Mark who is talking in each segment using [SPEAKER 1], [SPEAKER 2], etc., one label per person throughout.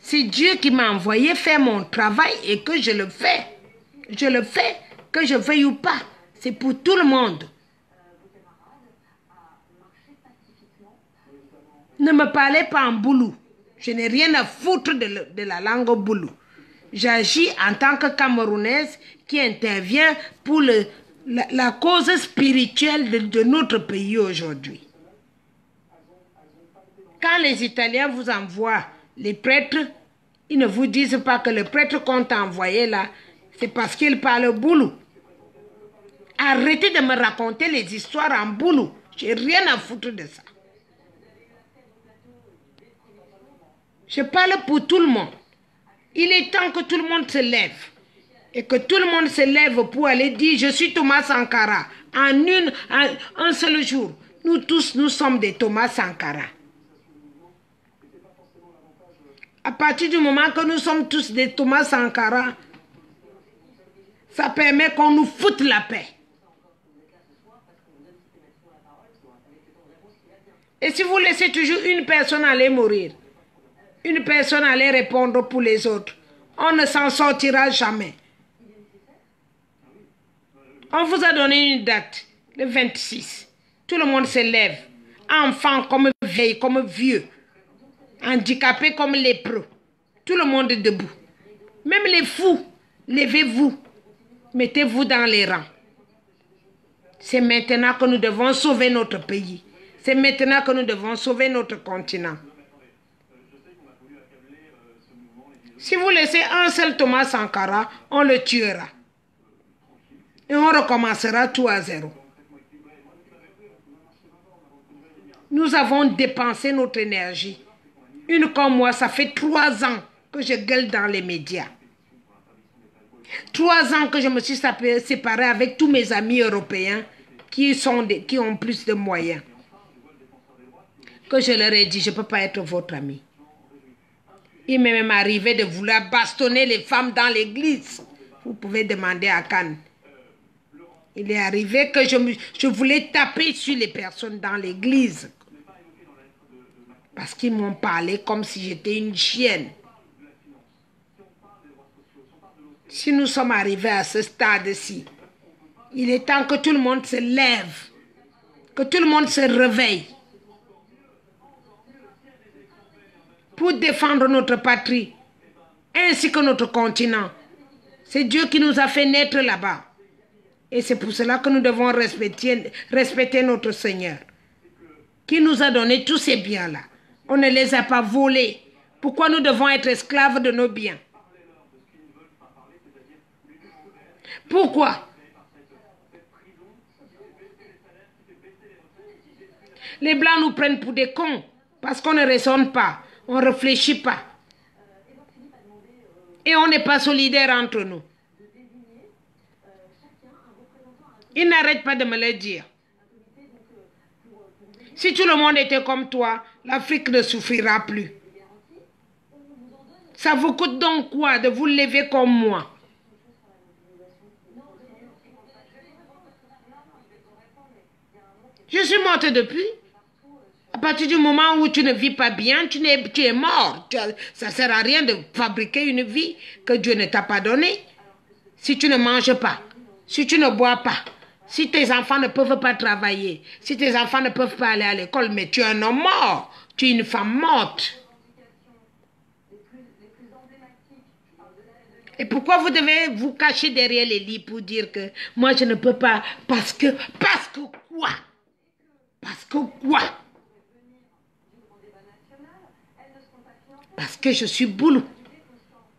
[SPEAKER 1] C'est Dieu qui m'a envoyé faire mon travail et que je le fais. Je le fais, que je veuille ou pas. C'est pour tout le monde. Ne me parlez pas en boulou. Je n'ai rien à foutre de la langue boulou. J'agis en tant que Camerounaise qui intervient pour la cause spirituelle de notre pays aujourd'hui. Quand les Italiens vous envoient les prêtres, ils ne vous disent pas que le prêtre qu'on t'a envoyé là, c'est parce qu'il parle boulou. Arrêtez de me raconter les histoires en boulou. J'ai rien à foutre de ça. Je parle pour tout le monde. Il est temps que tout le monde se lève. Et que tout le monde se lève pour aller dire « Je suis Thomas Sankara ». En un seul jour, nous tous, nous sommes des Thomas Sankara. À partir du moment que nous sommes tous des Thomas Sankara, ça permet qu'on nous foute la paix. Et si vous laissez toujours une personne aller mourir, une personne aller répondre pour les autres, on ne s'en sortira jamais. On vous a donné une date, le 26. Tout le monde se lève. Enfants comme vieilles, comme vieux. Handicapés comme lépreux. Tout le monde debout. Même les fous, levez-vous. Mettez-vous dans les rangs. C'est maintenant que nous devons sauver notre pays. C'est maintenant que nous devons sauver notre continent. Si vous laissez un seul Thomas Sankara, on le tuera. Et on recommencera tout à zéro. Nous avons dépensé notre énergie. Une comme moi, ça fait 3 ans que je gueule dans les médias. 3 ans que je me suis séparée avec tous mes amis européens qui ont plus de moyens. Que je leur ai dit, je ne peux pas être votre ami. Il m'est même arrivé de vouloir bastonner les femmes dans l'église. Vous pouvez demander à Cannes. Il est arrivé que je voulais taper sur les personnes dans l'église. Parce qu'ils m'ont parlé comme si j'étais une chienne. Si nous sommes arrivés à ce stade-ci, il est temps que tout le monde se lève. Que tout le monde se réveille. Pour défendre notre patrie, ainsi que notre continent. C'est Dieu qui nous a fait naître là-bas. Et c'est pour cela que nous devons respecter notre Seigneur, qui nous a donné tous ces biens-là. On ne les a pas volés. Pourquoi nous devons être esclaves de nos biens? Pourquoi? Les Blancs nous prennent pour des cons parce qu'on ne raisonne pas, on ne réfléchit pas. Et on n'est pas solidaires entre nous. Ils n'arrêtent pas de me le dire. Si tout le monde était comme toi, l'Afrique ne souffrira plus. Ça vous coûte donc quoi de vous lever comme moi? Je suis morte depuis. À partir du moment où tu ne vis pas bien, tu es mort. Ça ne sert à rien de fabriquer une vie que Dieu ne t'a pas donnée. Si tu ne manges pas, si tu ne bois pas, si tes enfants ne peuvent pas travailler, si tes enfants ne peuvent pas aller à l'école, mais tu es un homme mort, tu es une femme morte. Et pourquoi vous devez vous cacher derrière les lits pour dire que moi je ne peux pas, parce que quoi? Parce que quoi? Parce que je suis boulou,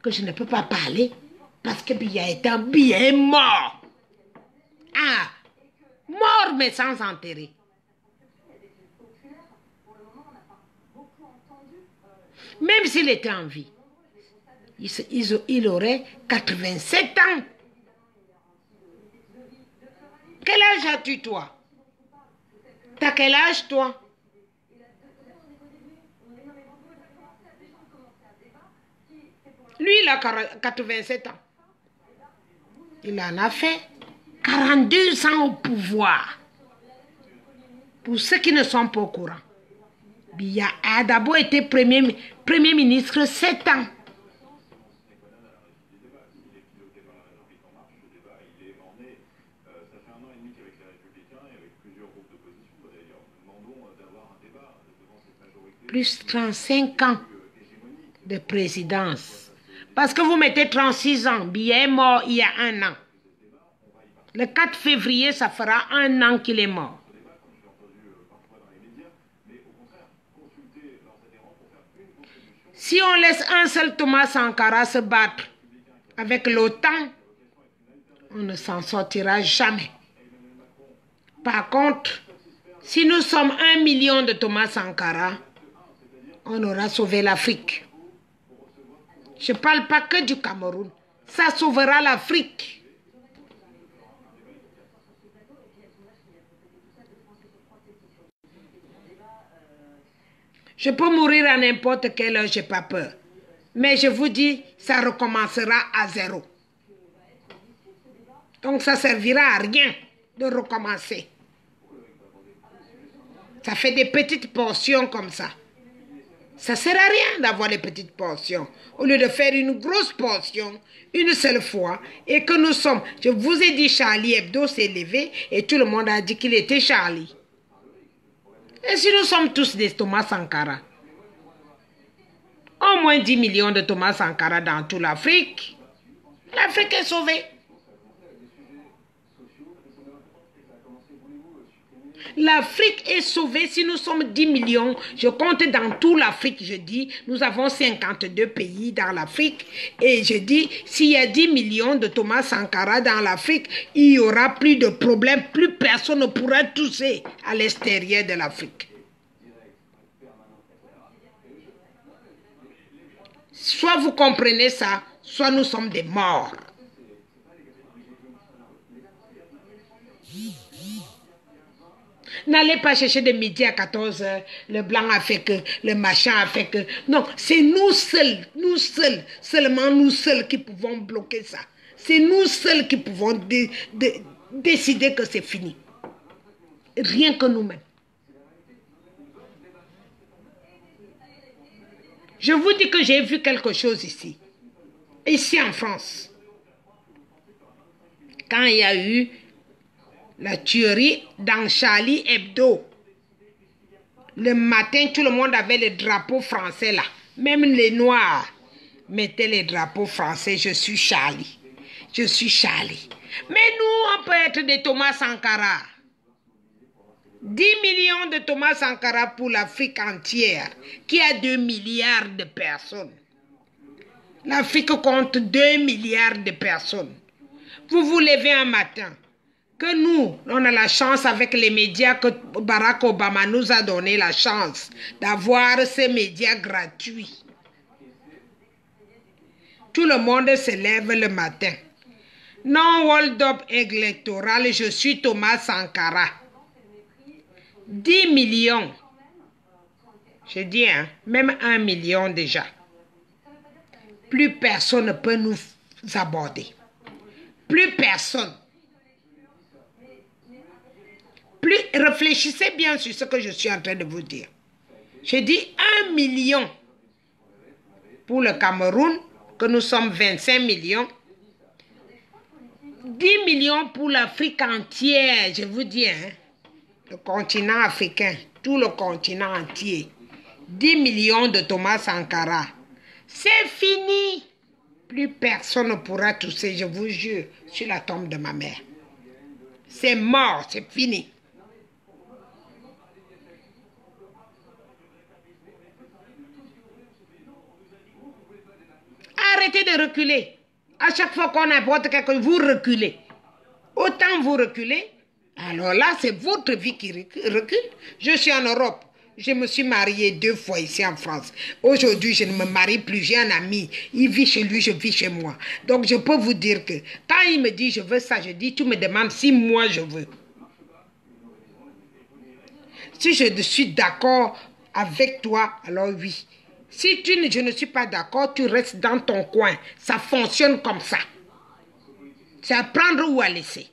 [SPEAKER 1] que je ne peux pas parler, parce que Biya est un billet mort. Ah, mort mais sans enterrer. Même s'il était en vie, il aurait 87 ans. Quel âge as-tu toi? T'as quel âge toi? Lui, il a 87 ans. Il en a fait 42 ans au pouvoir. Pour ceux qui ne sont pas au courant. Biya a d'abord été premier ministre 7 ans. Plus 35 ans de présidence. Parce que vous mettez 36 ans. Biya est mort il y a 1 an. Le 4 février, ça fera 1 an qu'il est mort. Si on laisse un seul Thomas Sankara se battre avec l'OTAN, on ne s'en sortira jamais. Par contre, si nous sommes 1 million de Thomas Sankara, on aura sauvé l'Afrique. Je ne parle pas que du Cameroun. Ça sauvera l'Afrique. Je peux mourir à n'importe quelle heure, je n'ai pas peur. Mais je vous dis, ça recommencera à 0. Donc ça ne servira à rien de recommencer. Ça fait des petites portions comme ça. Ça ne sert à rien d'avoir des petites portions. Au lieu de faire une grosse portion, une seule fois, et que nous sommes... Je vous ai dit, Charlie Hebdo s'est levé et tout le monde a dit qu'il était Charlie. Et si nous sommes tous des Thomas Sankara? Au moins 10 millions de Thomas Sankara dans toute l'Afrique. L'Afrique est sauvée. L'Afrique est sauvée si nous sommes 10 millions. Je compte dans toute l'Afrique, je dis, nous avons 52 pays dans l'Afrique. Et je dis, s'il y a 10 millions de Thomas Sankara dans l'Afrique, il n'y aura plus de problème. Plus personne ne pourra tousser à l'extérieur de l'Afrique. Soit vous comprenez ça, soit nous sommes des morts. N'allez pas chercher de midi à 14 h. Le blanc a fait que, le machin a fait que. Non, c'est nous seuls, seulement nous seuls qui pouvons bloquer ça. C'est nous seuls qui pouvons décider que c'est fini. Rien que nous-mêmes. Je vous dis que j'ai vu quelque chose ici. Ici en France. Quand il y a eu la tuerie dans Charlie Hebdo. Le matin, tout le monde avait les drapeaux français là. Même les Noirs mettaient les drapeaux français. Je suis Charlie. Je suis Charlie. Mais nous, on peut être des Thomas Sankara. 10 millions de Thomas Sankara pour l'Afrique entière, qui a 2 milliards de personnes. L'Afrique compte 2 milliards de personnes. Vous vous levez un matin, que nous, on a la chance avec les médias, que Barack Obama nous a donné la chance d'avoir ces médias gratuits. Tout le monde se lève le matin. Non, hold-up électoral, je suis Thomas Sankara. 10 millions. Je dis, hein, même 1 million déjà. Plus personne ne peut nous aborder. Plus personne. Plus, réfléchissez bien sur ce que je suis en train de vous dire. Je dis 1 million pour le Cameroun, que nous sommes 25 millions. 10 millions pour l'Afrique entière, je vous dis, hein. Le continent africain, tout le continent entier. 10 millions de Thomas Sankara. C'est fini. Plus personne ne pourra tousser, je vous jure, sur la tombe de ma mère. C'est mort, c'est fini. Arrêtez de reculer. À chaque fois qu'on apporte quelque chose, vous reculez. Autant vous reculez, alors là, c'est votre vie qui recule. Je suis en Europe. Je me suis mariée 2 fois ici en France. Aujourd'hui, je ne me marie plus. J'ai un ami. Il vit chez lui, je vis chez moi. Donc, je peux vous dire que quand il me dit je veux ça, je dis tu me demandes si moi je veux. Si je suis d'accord avec toi, alors oui. Si je ne suis pas d'accord, tu restes dans ton coin. Ça fonctionne comme ça. C'est à prendre ou à laisser.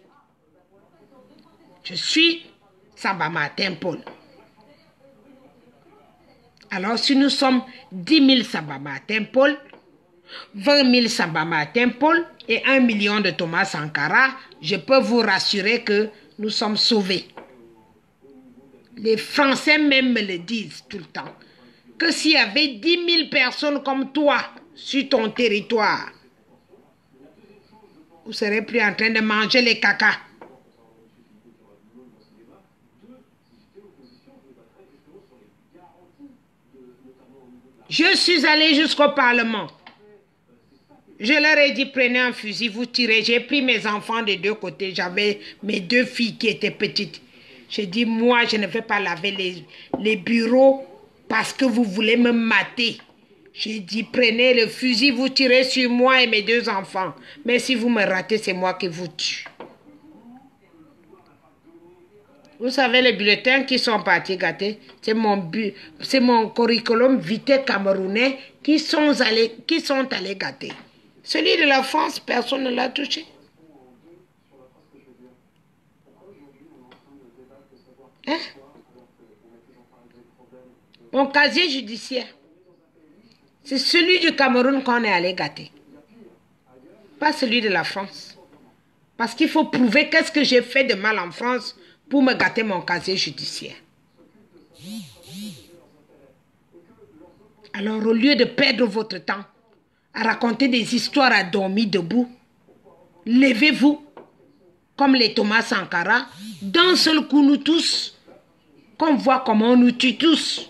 [SPEAKER 1] Je suis Samba Martin Paul. Alors, si nous sommes 10 000 Samba Martin Paul, 20 000 Samba Martin Paul et 1 million de Thomas Sankara, je peux vous rassurer que nous sommes sauvés. Les Français même me le disent tout le temps. Que s'il y avait 10 000 personnes comme toi sur ton territoire, vous serez plus en train de manger les caca. Je suis allé jusqu'au Parlement. Je leur ai dit, prenez un fusil, vous tirez. J'ai pris mes enfants des deux côtés. J'avais mes deux filles qui étaient petites. J'ai dit, moi, je ne vais pas laver les bureaux parce que vous voulez me mater. J'ai dit, prenez le fusil, vous tirez sur moi et mes deux enfants. Mais si vous me ratez, c'est moi qui vous tue. Vous savez, les bulletins qui sont partis gâter, c'est mon curriculum vitae camerounais qui sont allés gâter. Celui de la France, personne ne l'a touché. Hein? Mon casier judiciaire, c'est celui du Cameroun qu'on est allé gâter. Pas celui de la France. Parce qu'il faut prouver qu'est-ce que j'ai fait de mal en France pour me gâter mon casier judiciaire. Alors, au lieu de perdre votre temps à raconter des histoires à dormir debout, levez-vous, comme les Thomas Sankara, d'un seul coup nous tous, qu'on voit comment on nous tue tous.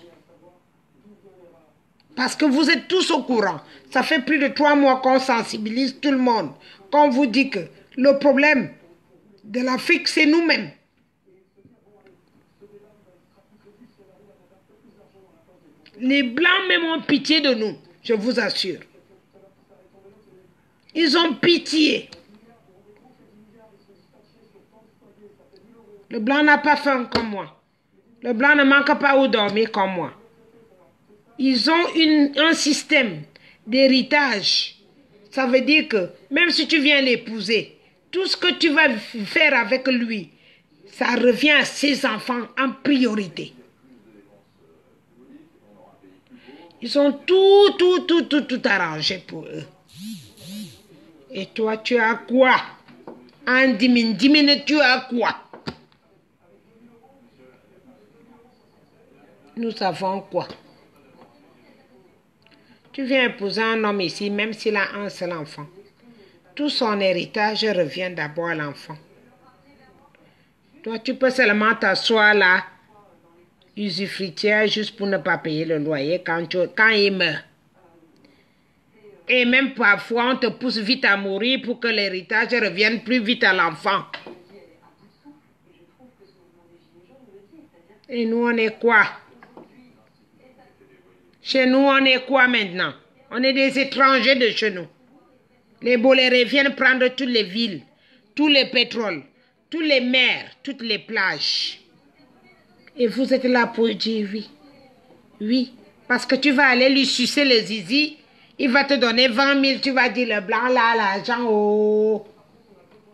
[SPEAKER 1] Parce que vous êtes tous au courant. Ça fait plus de 3 mois qu'on sensibilise tout le monde. Qu'on vous dit que le problème de l'Afrique, c'est nous-mêmes. Les Blancs même ont pitié de nous, je vous assure. Ils ont pitié. Le Blanc n'a pas faim comme moi. Le Blanc ne manque pas où dormir comme moi. Ils ont un système d'héritage. Ça veut dire que même si tu viens l'épouser, tout ce que tu vas faire avec lui, ça revient à ses enfants en priorité. Ils ont tout arrangé pour eux. Et toi, tu as quoi? En 10 minutes, tu as quoi? Nous avons quoi? Tu viens épouser un homme ici, même s'il a un seul enfant. Tout son héritage revient d'abord à l'enfant. Toi, tu peux seulement t'asseoir là, usufruitière, juste pour ne pas payer le loyer quand il meurt. Et même parfois, on te pousse vite à mourir pour que l'héritage revienne plus vite à l'enfant. Et nous, on est quoi? Chez nous, on est quoi maintenant? On est des étrangers de chez nous. Les bolérés viennent prendre toutes les villes, tous les pétroles, tous les mers, toutes les plages. Et vous êtes là pour dire oui. Oui, parce que tu vas aller lui sucer le zizi. Il va te donner 20 000, tu vas dire le Blanc là, l'argent, oh.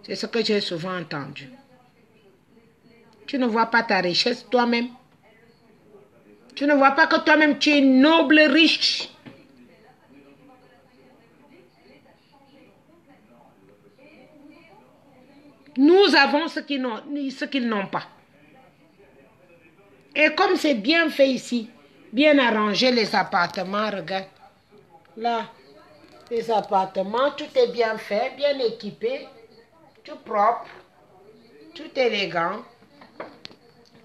[SPEAKER 1] C'est ce que j'ai souvent entendu. Tu ne vois pas ta richesse toi-même. Tu ne vois pas que toi-même tu es noble, riche. Nous avons ce qu'ils n'ont pas. Et comme c'est bien fait ici, bien arrangé les appartements, regarde. Là, les appartements, tout est bien fait, bien équipé, tout propre, tout élégant.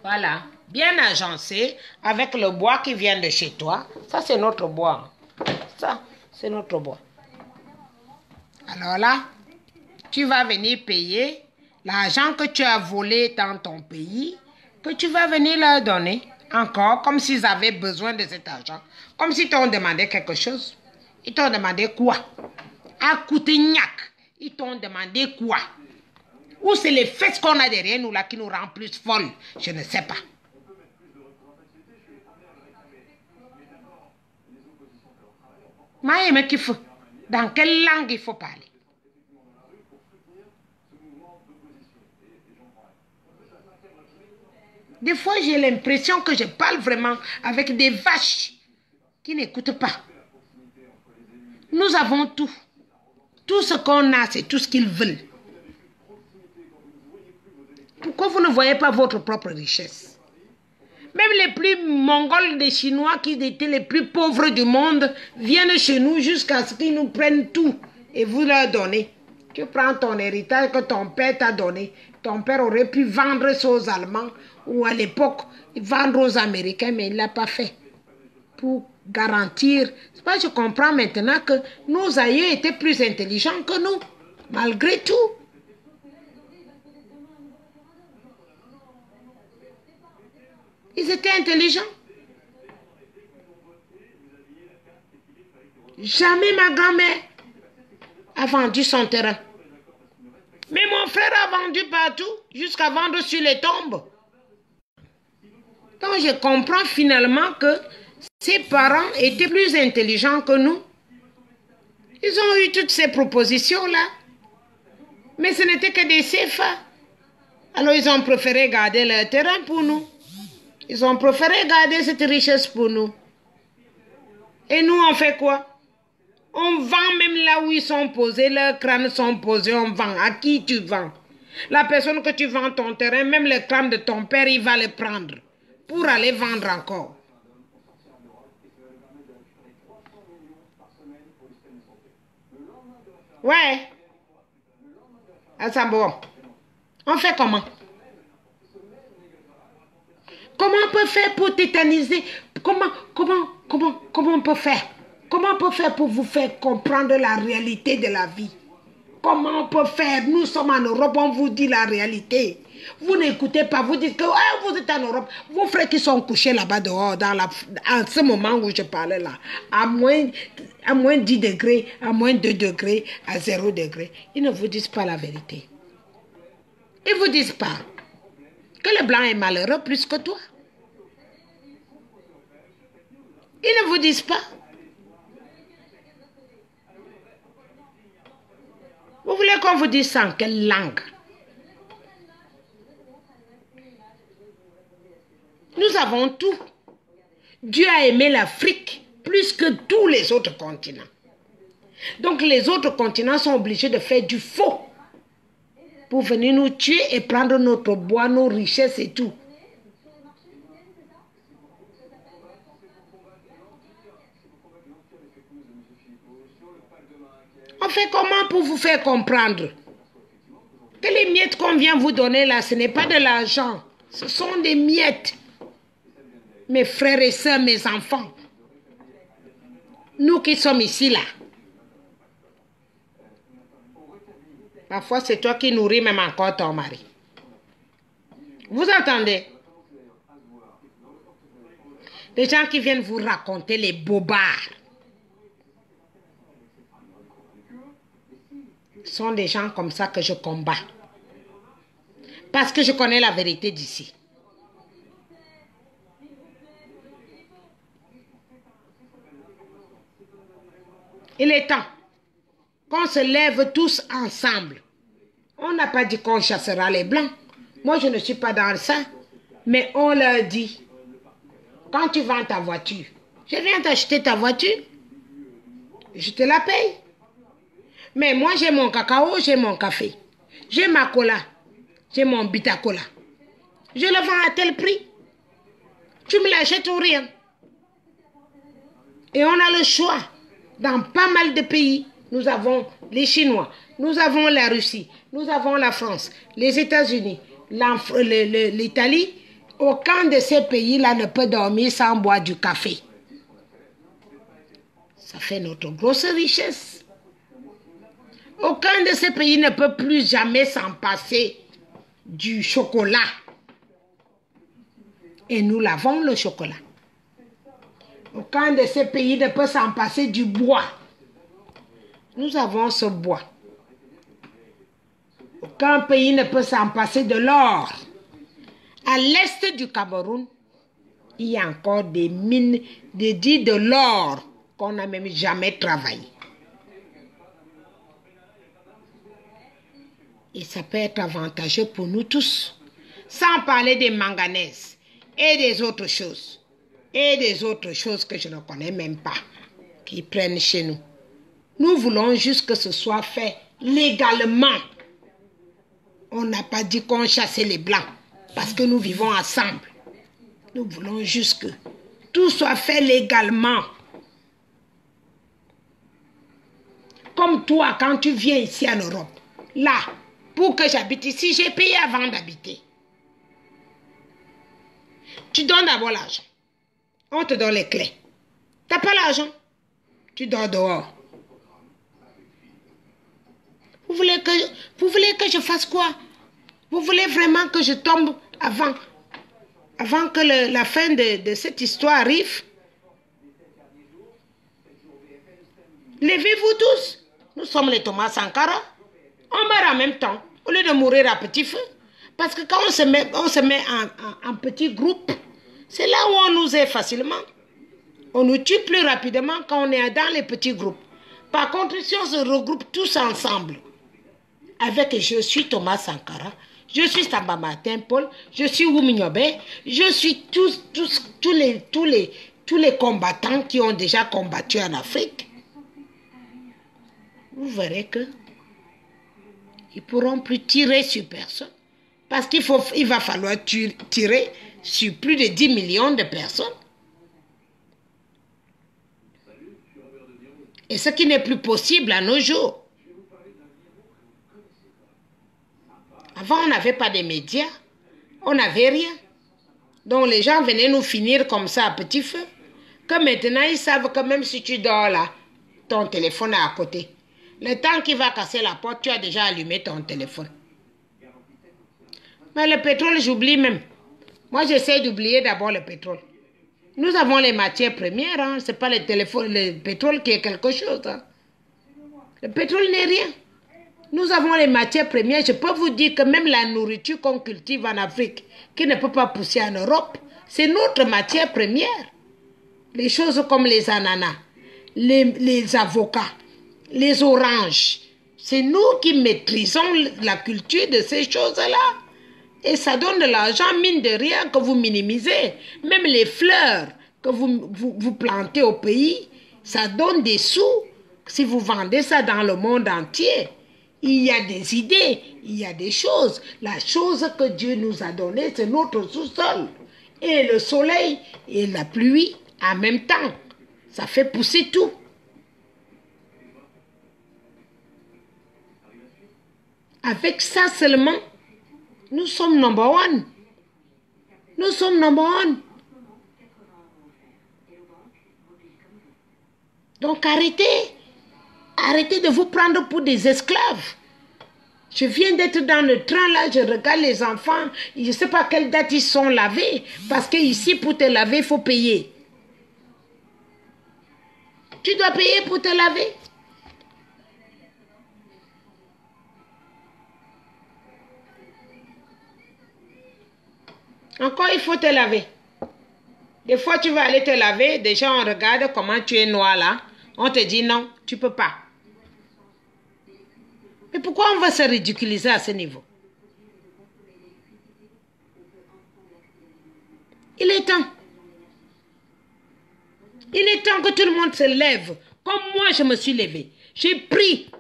[SPEAKER 1] Voilà, bien agencé, avec le bois qui vient de chez toi. Ça, c'est notre bois. Ça, c'est notre bois. Alors là, tu vas venir payer l'argent que tu as volé dans ton pays, que tu vas venir leur donner encore, comme s'ils avaient besoin de cet argent. Comme si t'ont demandé quelque chose. Ils t'ont demandé quoi? À Coutagnac, ils t'ont demandé quoi? Ou c'est les fesses qu'on a derrière nous là qui nous rend plus folles? Je ne sais pas. Mais qu'il faut. Dans quelle langue il faut parler? Des fois, j'ai l'impression que je parle vraiment avec des vaches. qui n'écoutent pas. Nous avons tout. Tout ce qu'on a, c'est tout ce qu'ils veulent. Pourquoi vous ne voyez pas votre propre richesse? Même les plus mongols des Chinois qui étaient les plus pauvres du monde viennent chez nous jusqu'à ce qu'ils nous prennent tout et vous leur donnez. Tu prends ton héritage que ton père t'a donné. Ton père aurait pu vendre ça aux Allemands ou à l'époque vendre aux Américains, mais il ne l'a pas fait. Pour garantir. C'est pas, je comprends maintenant que nos aïeux étaient plus intelligents que nous, malgré tout. Ils étaient intelligents. Jamais ma grand-mère a vendu son terrain. Mais mon frère a vendu partout, jusqu'à vendre sur les tombes. Donc je comprends finalement que ses parents étaient plus intelligents que nous. Ils ont eu toutes ces propositions-là. Mais ce n'était que des CFA. Alors ils ont préféré garder leur terrain pour nous. Ils ont préféré garder cette richesse pour nous. Et nous, on fait quoi? On vend même là où ils sont posés, leurs crânes sont posés, on vend. À qui tu vends? La personne que tu vends ton terrain, même le crâne de ton père, il va le prendre pour aller vendre encore. Ouais. Ah, ça bon. On fait comment? Comment on peut faire pour tétaniser? Comment on peut faire? Comment on peut faire pour vous faire comprendre la réalité de la vie? Comment on peut faire? Nous sommes en Europe, on vous dit la réalité. Vous n'écoutez pas, vous dites que vous êtes en Europe. Vos frères qui sont couchés là-bas dehors, en ce moment où je parlais là, à moins 10 degrés, à moins 2 degrés, à 0 degré, ils ne vous disent pas la vérité. Ils ne vous disent pas que le blanc est malheureux plus que toi. Ils ne vous disent pas. Vous voulez qu'on vous dise ça en quelle langue? Nous avons tout. Dieu a aimé l'Afrique plus que tous les autres continents. Donc les autres continents sont obligés de faire du faux pour venir nous tuer et prendre notre bois, nos richesses et tout. On fait comment pour vous faire comprendre que les miettes qu'on vient vous donner là, ce n'est pas de l'argent. Ce sont des miettes. Mes frères et sœurs, mes enfants. Nous qui sommes ici là. Parfois, c'est toi qui nourris même encore ton mari. Vous entendez? Les gens qui viennent vous raconter les bobards sont des gens comme ça que je combats. Parce que je connais la vérité d'ici. Il est temps qu'on se lève tous ensemble. On n'a pas dit qu'on chassera les blancs. Moi, je ne suis pas dans ça. Mais on leur dit, quand tu vends ta voiture, je viens t'acheter ta voiture, je te la paye. Mais moi, j'ai mon cacao, j'ai mon café. J'ai ma cola, j'ai mon bitacola. Je le vends à tel prix. Tu me l'achètes ou rien. Et on a le choix. Dans pas mal de pays, nous avons les Chinois, nous avons la Russie, nous avons la France, les États-Unis, l'Italie. Aucun de ces pays-là ne peut dormir sans boire du café. Ça fait notre grosse richesse. Aucun de ces pays ne peut plus jamais s'en passer du chocolat. Et nous l'avons, le chocolat. Aucun de ces pays ne peut s'en passer du bois. Nous avons ce bois. Aucun pays ne peut s'en passer de l'or. À l'est du Cameroun, il y a encore des mines dédiées de l'or qu'on n'a même jamais travaillé. Et ça peut être avantageux pour nous tous. Sans parler des manganèses et des autres choses. et des autres choses que je ne connais même pas qui prennent chez nous. Nous voulons juste que ce soit fait légalement. On n'a pas dit qu'on chassait les Blancs parce que nous vivons ensemble. Nous voulons juste que tout soit fait légalement. Comme toi, quand tu viens ici en Europe, là, pour que j'habite ici, j'ai payé avant d'habiter. Tu donnes d'abord l'argent. On te donne les clés. Tu n'as pas l'argent. Tu dors dehors. Vous voulez que je fasse quoi? Vous voulez vraiment que je tombe avant que la fin de cette histoire arrive? Levez-vous tous. Nous sommes les Thomas Sankara. On meurt en même temps, au lieu de mourir à petit feu. Parce que quand on se met en petit groupe, c'est là où on nous aide facilement. On nous tue plus rapidement quand on est dans les petits groupes. Par contre, si on se regroupe tous ensemble, avec je suis Thomas Sankara, je suis Samba Martin Paul, je suis Wumi Nyobe, je suis tous les combattants qui ont déjà combattu en Afrique. Vous verrez que ils ne pourront plus tirer sur personne. Parce qu'il va falloir tirer sur plus de 10 millions de personnes. Et ce qui n'est plus possible à nos jours. Avant, on n'avait pas de médias. On n'avait rien. Donc les gens venaient nous finir comme ça à petit feu. Que maintenant, ils savent que même si tu dors là, ton téléphone est à côté. Le temps qu'il va casser la porte, tu as déjà allumé ton téléphone. Mais le pétrole, j'oublie même. Moi, j'essaie d'oublier d'abord le pétrole. Nous avons les matières premières, hein. Ce n'est pas le pétrole qui est quelque chose. Hein. Le pétrole n'est rien. Nous avons les matières premières. Je peux vous dire que même la nourriture qu'on cultive en Afrique, qui ne peut pas pousser en Europe, c'est notre matière première. Les choses comme les ananas, les avocats, les oranges. C'est nous qui maîtrisons la culture de ces choses-là. Et ça donne de l'argent, mine de rien, que vous minimisez. Même les fleurs que vous plantez au pays, ça donne des sous. Si vous vendez ça dans le monde entier, il y a des idées, il y a des choses. La chose que Dieu nous a donnée, c'est notre sous-sol. Et le soleil et la pluie en même temps. Ça fait pousser tout. Avec ça seulement, nous sommes number one. Nous sommes number one. Donc arrêtez. Arrêtez de vous prendre pour des esclaves. Je viens d'être dans le train là, je regarde les enfants. Je ne sais pas à quelle date ils sont lavés. Parce que ici, pour te laver, il faut payer. Tu dois payer pour te laver. Encore, il faut te laver. Des fois, tu vas aller te laver. Déjà, on regarde comment tu es noir là. On te dit non, tu ne peux pas. Mais pourquoi on va se ridiculiser à ce niveau? Il est temps. Il est temps que tout le monde se lève. Comme moi, je me suis levé. J'ai pris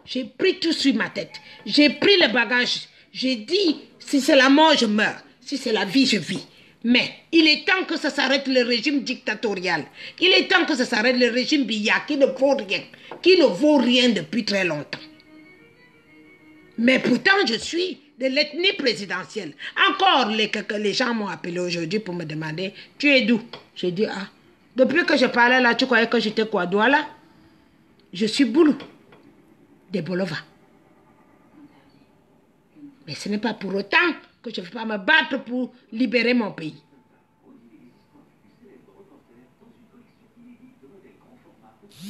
[SPEAKER 1] tout sur ma tête. J'ai pris le bagage. J'ai dit, si c'est la mort, je meurs. Si c'est la vie, je vis. Mais il est temps que ça s'arrête le régime dictatorial. Il est temps que ça s'arrête le régime Biya qui ne vaut rien. Qui ne vaut rien depuis très longtemps. Mais pourtant, je suis de l'ethnie présidentielle. Encore, les gens m'ont appelé aujourd'hui pour me demander, tu es d'où? J'ai dit, ah, depuis que je parlais là, tu croyais que j'étais quoi, Douala? Je suis Boulou, de Bolova. Mais ce n'est pas pour autant que je ne vais pas me battre pour libérer mon pays.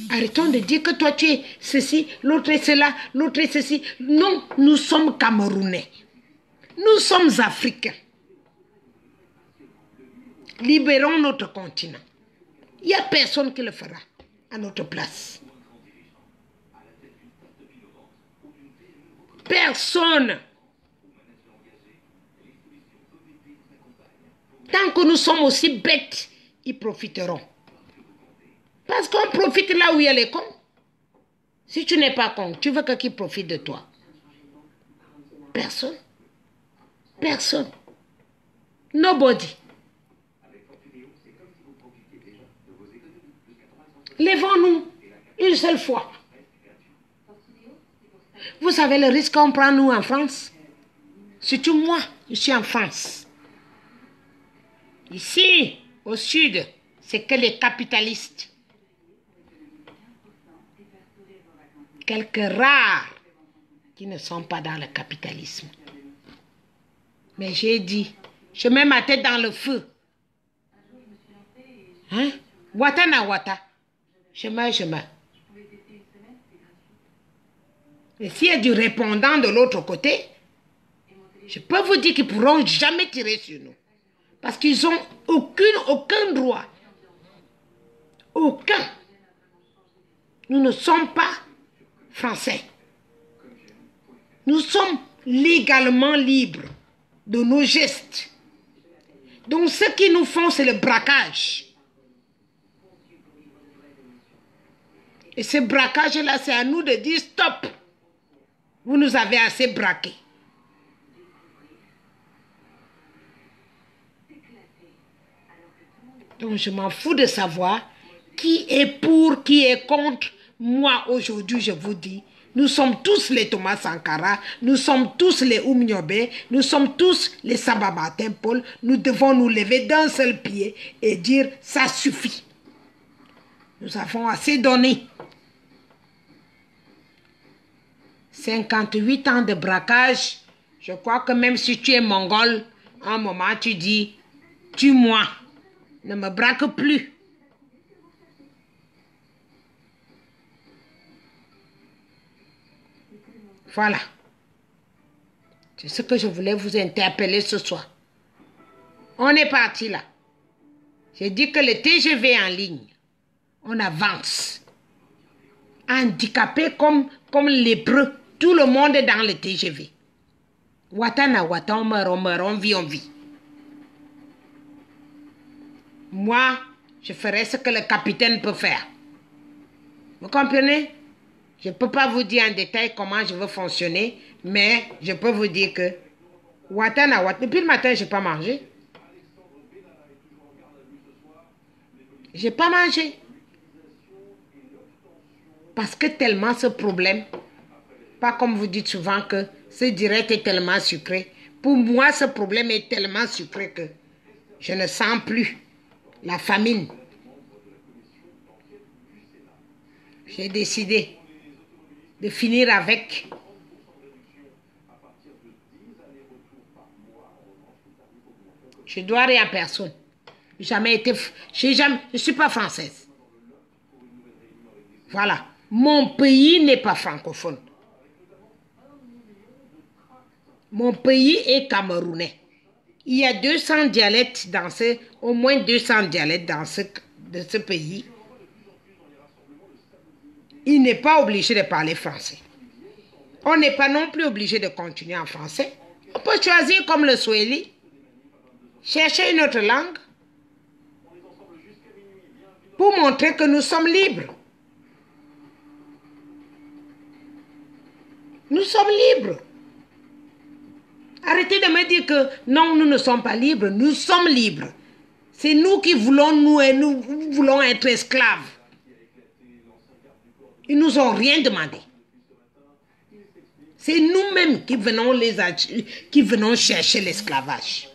[SPEAKER 1] Arrêtons de dire que toi tu es ceci, l'autre est cela, l'autre est ceci. Non, nous sommes Camerounais. Nous sommes Africains. Libérons notre continent. Il n'y a personne qui le fera à notre place. Personne. Tant que nous sommes aussi bêtes ils profiteront. Parce qu'on profite là où il y a les cons. Si tu n'es pas con, tu veux que qui profite de toi? Personne. Personne. Nobody. Lèvons-nous une seule fois. Vous savez le risque qu'on prend nous en France? Surtout moi, je suis en France. Ici, au sud, c'est que les capitalistes. Quelques rares qui ne sont pas dans le capitalisme. Mais j'ai dit, je mets ma tête dans le feu. Hein? Wata na wata. Je meurs. Et s'il y a du répondant de l'autre côté, je peux vous dire qu'ils ne pourront jamais tirer sur nous. Parce qu'ils n'ont aucun droit. Aucun. Nous ne sommes pas français. Nous sommes légalement libres de nos gestes. Donc ce qu'ils nous font, c'est le braquage. Et ce braquage-là, c'est à nous de dire stop. Vous nous avez assez braqués. Donc je m'en fous de savoir qui est pour, qui est contre. Moi, aujourd'hui, je vous dis, nous sommes tous les Thomas Sankara, nous sommes tous les Oumniobé, nous sommes tous les Sababatin Paul. Nous devons nous lever d'un seul pied et dire, ça suffit. Nous avons assez donné. 58 ans de braquage, je crois que même si tu es mongol, à un moment tu dis, tue-moi, ne me braque plus. Voilà. C'est ce que je voulais vous interpeller ce soir. On est parti là. J'ai dit que le TGV en ligne, on avance. Handicapé comme lépreux. Tout le monde est dans le TGV. Watana wata, on meurt, on vit, on vit. Moi, je ferai ce que le capitaine peut faire. Vous comprenez? Je ne peux pas vous dire en détail comment je veux fonctionner, mais je peux vous dire que Watana wata, depuis le matin, je n'ai pas mangé. Je n'ai pas mangé. Parce que tellement ce problème, pas comme vous dites souvent que ce direct est tellement sucré. Pour moi, ce problème est tellement sucré que je ne sens plus la famine. J'ai décidé de finir avec. Je ne dois rien à personne. Jamais été, je ne suis pas française. Voilà. Mon pays n'est pas francophone. Mon pays est camerounais. Il y a 200 dialectes dans au moins 200 dialectes dans de ce pays. Il n'est pas obligé de parler français. On n'est pas non plus obligé de continuer en français. On peut choisir comme le Swahili. Chercher une autre langue. Pour montrer que nous sommes libres. Nous sommes libres. Arrêtez de me dire que non, nous ne sommes pas libres. Nous sommes libres. C'est nous qui voulons nous voulons être esclaves. Ils nous ont rien demandé. C'est nous-mêmes qui venons chercher l'esclavage.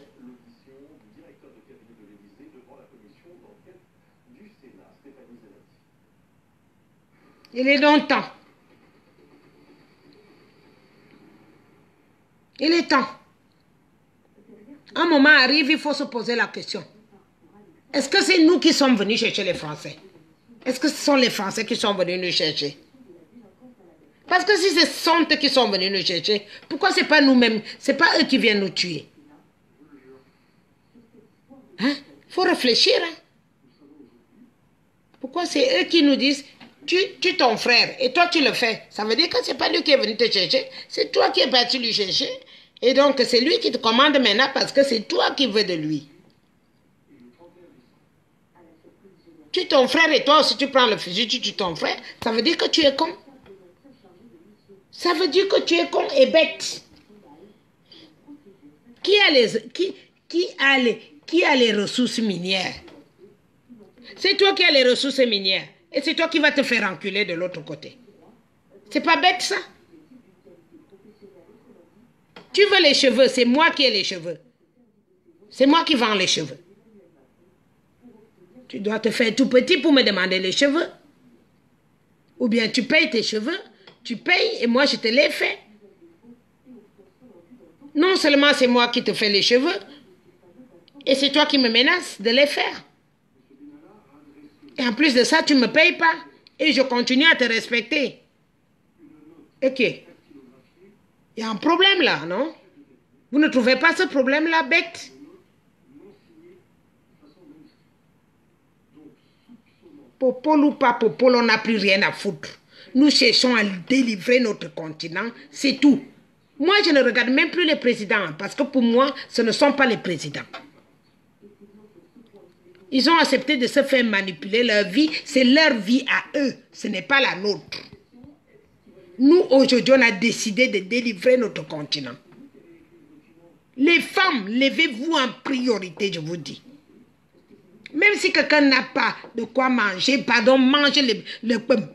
[SPEAKER 1] Il est donc temps. Il est temps. Un moment arrive, il faut se poser la question. Est-ce que c'est nous qui sommes venus chercher les Français? Est-ce que ce sont les Français qui sont venus nous chercher? Parce que si ce sont eux qui sont venus nous chercher, pourquoi c'est pas nous-mêmes, c'est pas eux qui viennent nous tuer? Hein? Faut réfléchir. Hein? Pourquoi c'est eux qui nous disent, tue ton frère et toi tu le fais? Ça veut dire que c'est pas lui qui est venu te chercher, c'est toi qui es parti lui chercher. Et donc c'est lui qui te commande maintenant parce que c'est toi qui veux de lui. Tu es ton frère et toi aussi tu prends le fusil, tu tues ton frère. Ça veut dire que tu es con. Ça veut dire que tu es con et bête. Qui a les ressources minières? C'est toi qui as les ressources minières. Et c'est toi qui vas te faire enculer de l'autre côté. C'est pas bête ça? Tu veux les cheveux, c'est moi qui ai les cheveux. C'est moi qui vends les cheveux. Tu dois te faire tout petit pour me demander les cheveux. Ou bien tu payes tes cheveux, tu payes et moi je te les fais. Non seulement c'est moi qui te fais les cheveux, et c'est toi qui me menaces de les faire. Et en plus de ça, tu ne me payes pas. Et je continue à te respecter. Ok. Il y a un problème là, non? Vous ne trouvez pas ce problème-là bête? Popol ou pas popol, on n'a plus rien à foutre. Nous cherchons à délivrer notre continent, c'est tout. Moi, je ne regarde même plus les présidents, parce que pour moi, ce ne sont pas les présidents. Ils ont accepté de se faire manipuler leur vie, c'est leur vie à eux, ce n'est pas la nôtre. Nous, aujourd'hui, on a décidé de délivrer notre continent. Les femmes, levez-vous en priorité, je vous dis. Même si quelqu'un n'a pas de quoi manger, pardon, mange le pain.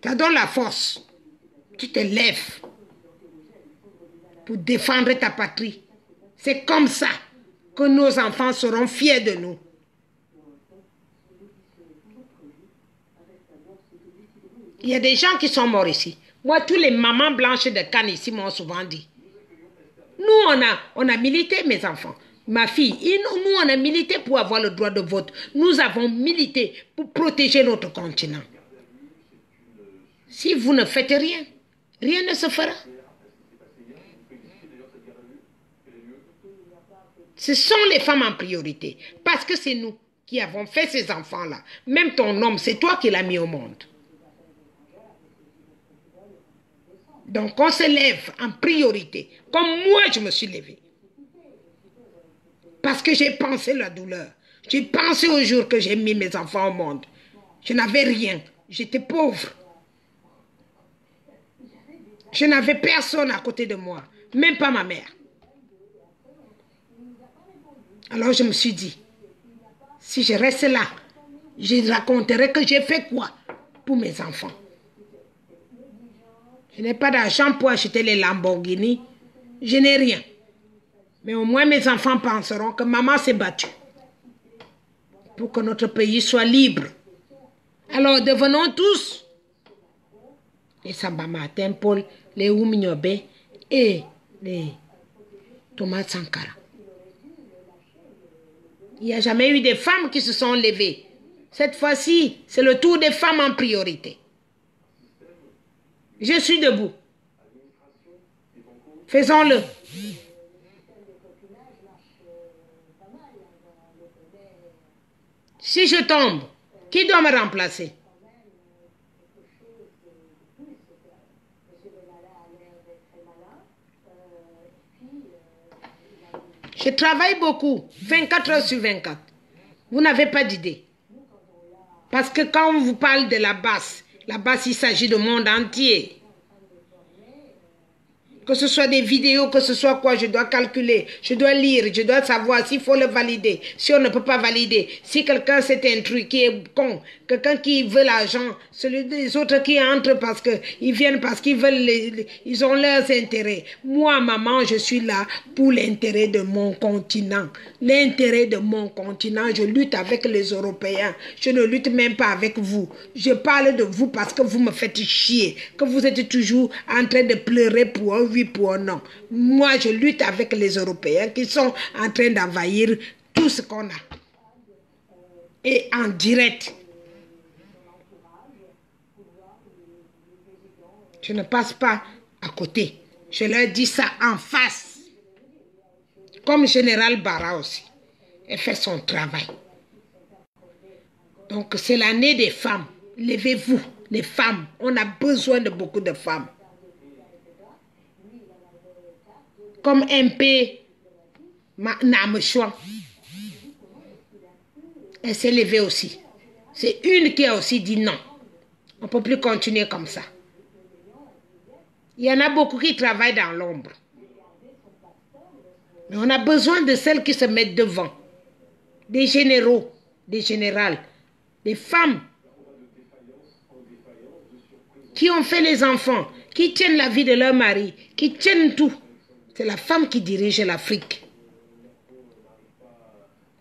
[SPEAKER 1] Ça donne la force. Tu te lèves pour défendre ta patrie. C'est comme ça que nos enfants seront fiers de nous. Il y a des gens qui sont morts ici. Moi, tous les mamans blanches de Cannes ici m'ont souvent dit. Nous, on a milité, mes enfants. Ma fille, nous, on a milité pour avoir le droit de vote. Nous avons milité pour protéger notre continent. Si vous ne faites rien, rien ne se fera. Ce sont les femmes en priorité. Parce que c'est nous qui avons fait ces enfants-là. Même ton homme, c'est toi qui l'as mis au monde. Donc on se lève en priorité. Comme moi, je me suis levée. Parce que j'ai pensé la douleur. J'ai pensé au jour que j'ai mis mes enfants au monde. Je n'avais rien. J'étais pauvre. Je n'avais personne à côté de moi. Même pas ma mère. Alors je me suis dit, si je reste là, je raconterai que j'ai fait quoi pour mes enfants. Je n'ai pas d'argent pour acheter les Lamborghini. Je n'ai rien. Mais au moins mes enfants penseront que maman s'est battue pour que notre pays soit libre. Alors devenons tous les Samba Martin Paul, les Ouminyobe et les Thomas Sankara. Il n'y a jamais eu des femmes qui se sont levées. Cette fois-ci, c'est le tour des femmes en priorité. Je suis debout. Faisons-le. Si je tombe, qui doit me remplacer? Je travaille beaucoup, 24 heures sur 24. Vous n'avez pas d'idée. Parce que quand on vous parle de la basse, il s'agit du monde entier. Que ce soit des vidéos, que ce soit quoi, je dois calculer, je dois lire, je dois savoir s'il faut le valider, si on ne peut pas valider, si quelqu'un c'est un truc qui est con, quelqu'un qui veut l'argent, celui des autres qui entrent parce qu'ils viennent, parce qu'ils veulent, ils ont leurs intérêts. Moi, maman, je suis là pour l'intérêt de mon continent. L'intérêt de mon continent, je lutte avec les Européens. Je ne lutte même pas avec vous. Je parle de vous parce que vous me faites chier, que vous êtes toujours en train de pleurer pour un oui, pour un non. Moi, je lutte avec les Européens qui sont en train d'envahir tout ce qu'on a. Et en direct. Je ne passe pas à côté. Je leur dis ça en face. Comme Général Barra aussi. Elle fait son travail. Donc, c'est l'année des femmes. Levez-vous, les femmes. On a besoin de beaucoup de femmes. Comme MP Namechouan. Elle s'est levée aussi. C'est une qui a aussi dit non. On ne peut plus continuer comme ça. Il y en a beaucoup qui travaillent dans l'ombre. Mais on a besoin de celles qui se mettent devant. Des généraux, des générales, des femmes qui ont fait les enfants, qui tiennent la vie de leur mari, qui tiennent tout. C'est la femme qui dirige l'Afrique.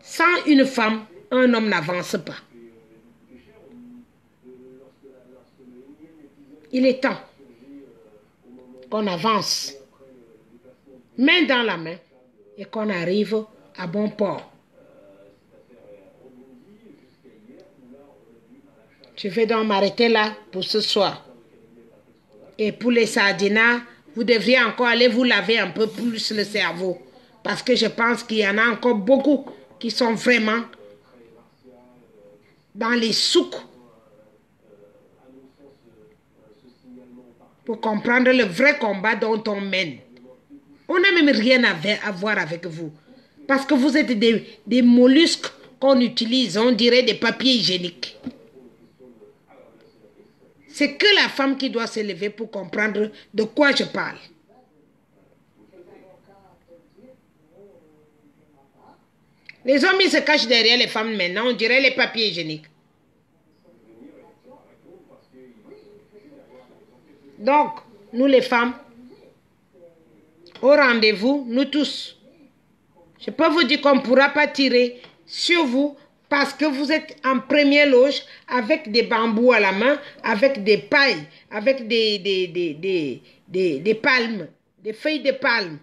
[SPEAKER 1] Sans une femme, un homme n'avance pas. Il est temps qu'on avance, main dans la main, et qu'on arrive à bon port. Je vais donc m'arrêter là pour ce soir. Et pour les sardinats, vous devriez encore aller vous laver un peu plus le cerveau. Parce que je pense qu'il y en a encore beaucoup qui sont vraiment dans les souks pour comprendre le vrai combat dont on mène. On n'a même rien à voir avec vous. Parce que vous êtes des mollusques qu'on utilise, on dirait des papiers hygiéniques. C'est que la femme qui doit se lever pour comprendre de quoi je parle. Les hommes, ils se cachent derrière les femmes maintenant, on dirait les papiers hygiéniques. Donc, nous les femmes, au rendez-vous, nous tous. Je peux vous dire qu'on ne pourra pas tirer sur vous parce que vous êtes en première loge avec des bambous à la main, avec des pailles, avec des palmes, des feuilles de palme,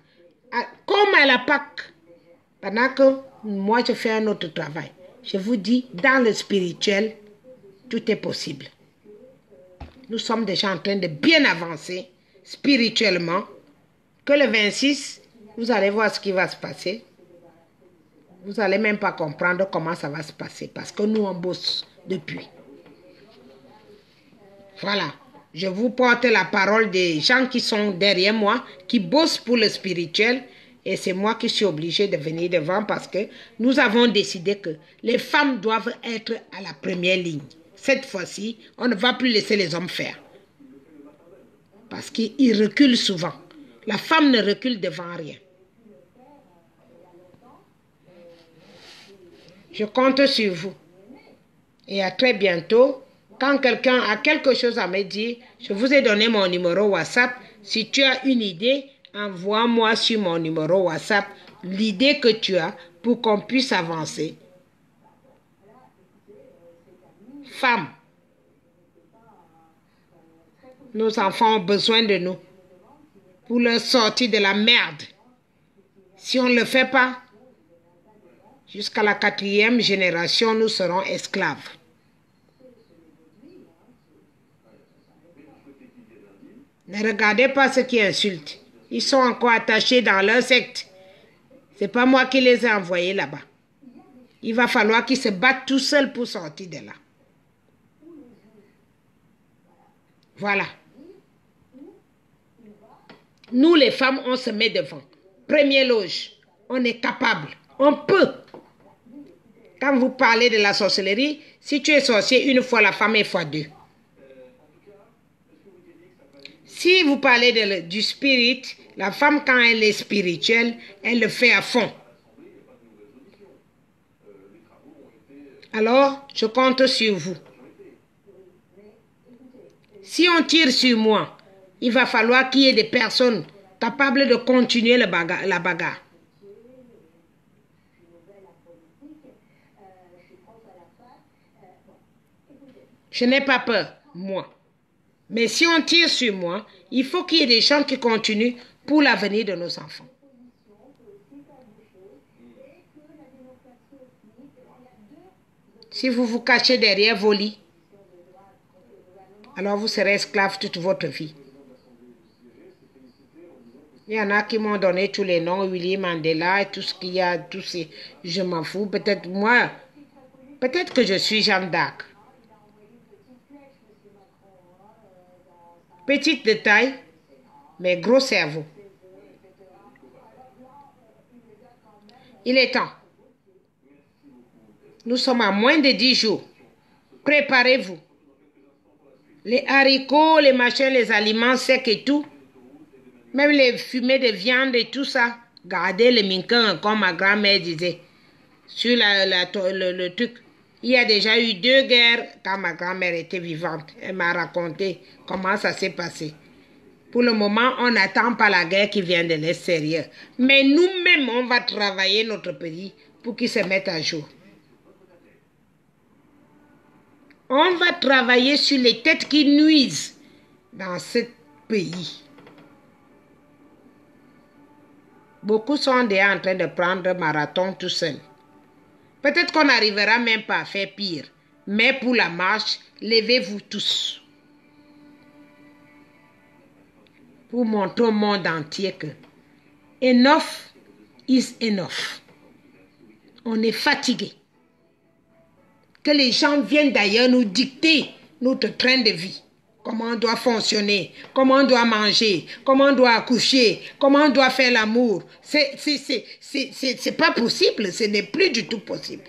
[SPEAKER 1] comme à la Pâque. Pendant que moi, je fais un autre travail. Je vous dis, dans le spirituel, tout est possible. Nous sommes déjà en train de bien avancer spirituellement. Que le 26, vous allez voir ce qui va se passer. Vous n'allez même pas comprendre comment ça va se passer parce que nous, on bosse depuis. Voilà. Je vous porte la parole des gens qui sont derrière moi, qui bossent pour le spirituel. Et c'est moi qui suis obligée de venir devant parce que nous avons décidé que les femmes doivent être à la première ligne. Cette fois-ci, on ne va plus laisser les hommes faire. Parce qu'ils reculent souvent. La femme ne recule devant rien. Je compte sur vous. Et à très bientôt. Quand quelqu'un a quelque chose à me dire, je vous ai donné mon numéro WhatsApp. Si tu as une idée, envoie-moi sur mon numéro WhatsApp l'idée que tu as pour qu'on puisse avancer. Femmes, nos enfants ont besoin de nous pour leur sortir de la merde. Si on ne le fait pas, jusqu'à la 4e génération, nous serons esclaves. Ne regardez pas ceux qui insultent. Ils sont encore attachés dans leur secte. Ce n'est pas moi qui les ai envoyés là-bas. Il va falloir qu'ils se battent tout seuls pour sortir de là. Voilà. Nous, les femmes, on se met devant. Première loge. On est capable. On peut. Quand vous parlez de la sorcellerie, si tu es sorcier une fois, la femme est fois deux. Si vous parlez du spirit, la femme, quand elle est spirituelle, elle le fait à fond. Alors, je compte sur vous. Si on tire sur moi, il va falloir qu'il y ait des personnes capables de continuer la bagarre. Je n'ai pas peur, moi. Mais si on tire sur moi, il faut qu'il y ait des gens qui continuent pour l'avenir de nos enfants. Si vous vous cachez derrière vos lits, alors vous serez esclave toute votre vie. Il y en a qui m'ont donné tous les noms, Willy Mandela et tout ce qu'il y a, tous ces... Je m'en fous. Peut-être moi, peut-être que je suis Jeanne d'Arc. Petite de taille, mais gros cerveau. Il est temps. Nous sommes à moins de 10 jours Préparez-vous. Les haricots, les machins, les aliments secs et tout. Même les fumées de viande et tout ça. Gardez le minkin, comme ma grand-mère disait. Sur le truc. Il y a déjà eu 2 guerres quand ma grand-mère était vivante. Elle m'a raconté comment ça s'est passé. Pour le moment, on n'attend pas la guerre qui vient de l'extérieur. Mais nous-mêmes, on va travailler notre pays pour qu'il se mette à jour. On va travailler sur les têtes qui nuisent dans ce pays. Beaucoup sont déjà en train de prendre marathon tout seul. Peut-être qu'on n'arrivera même pas à faire pire. Mais pour la marche, levez-vous tous. Pour montrer au monde entier que enough is enough. On est fatigué. Que les gens viennent d'ailleurs nous dicter notre train de vie. Comment on doit fonctionner, comment on doit manger, comment on doit accoucher, comment on doit faire l'amour. C'est pas possible, ce n'est plus du tout possible.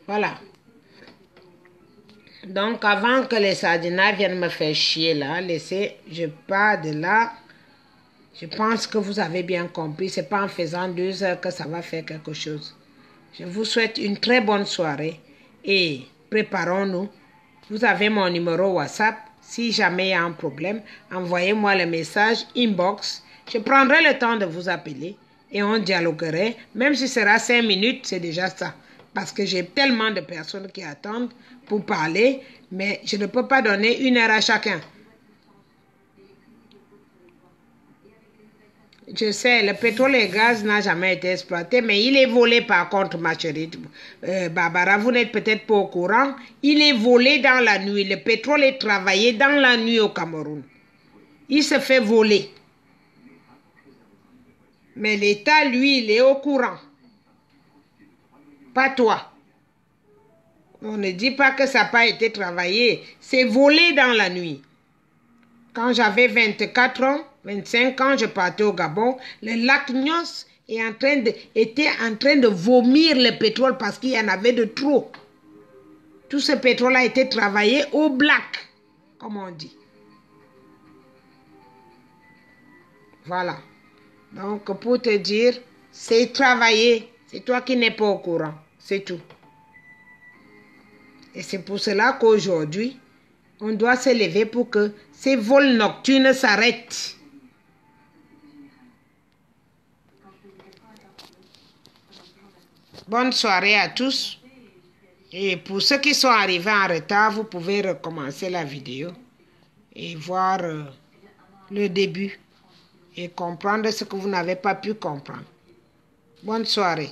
[SPEAKER 1] Voilà. Donc, avant que les sardinats viennent me faire chier là, je pars de là. Je pense que vous avez bien compris. Ce n'est pas en faisant 2 heures que ça va faire quelque chose. Je vous souhaite une très bonne soirée et préparons-nous. Vous avez mon numéro WhatsApp. Si jamais il y a un problème, envoyez-moi le message inbox. Je prendrai le temps de vous appeler et on dialoguerait. Même si ce sera 5 minutes, c'est déjà ça. Parce que j'ai tellement de personnes qui attendent pour parler, mais je ne peux pas donner 1 heure à chacun. Je sais, le pétrole et le gaz n'a jamais été exploité, mais il est volé par contre, ma chérie. Barbara, vous n'êtes peut-être pas au courant. Il est volé dans la nuit. Le pétrole est travaillé dans la nuit au Cameroun. Il se fait voler. Mais l'État, lui, il est au courant. Pas toi. On ne dit pas que ça n'a pas été travaillé. C'est volé dans la nuit. Quand j'avais 24 ans, 25 ans, je partais au Gabon. Le lac Nyos était en train de vomir le pétrole parce qu'il y en avait de trop. Tout ce pétrole a été travaillé au black, comme on dit. Voilà. Donc, pour te dire, c'est travaillé. C'est toi qui n'es pas au courant. C'est tout. Et c'est pour cela qu'aujourd'hui, on doit se lever pour que ces vols nocturnes s'arrêtent. Bonne soirée à tous. Et pour ceux qui sont arrivés en retard, vous pouvez recommencer la vidéo et voir le début et comprendre ce que vous n'avez pas pu comprendre. Bonne soirée.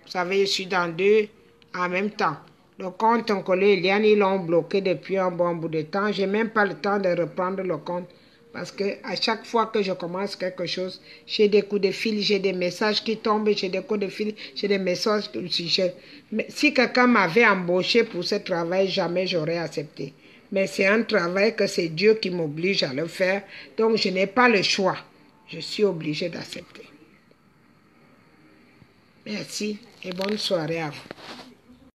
[SPEAKER 1] Vous savez, je suis dans 2 en même temps. Le compte Nkolo Eliane, ils l'ont bloqué depuis un bon bout de temps. Je n'ai même pas le temps de reprendre le compte. Parce que à chaque fois que je commence quelque chose, j'ai des coups de fil, j'ai des messages qui tombent, j'ai des coups de fil, j'ai des messages. Mais si quelqu'un m'avait embauché pour ce travail, jamais j'aurais accepté. Mais c'est un travail que c'est Dieu qui m'oblige à le faire. Donc je n'ai pas le choix. Je suis obligée d'accepter. Merci et bonne soirée à vous.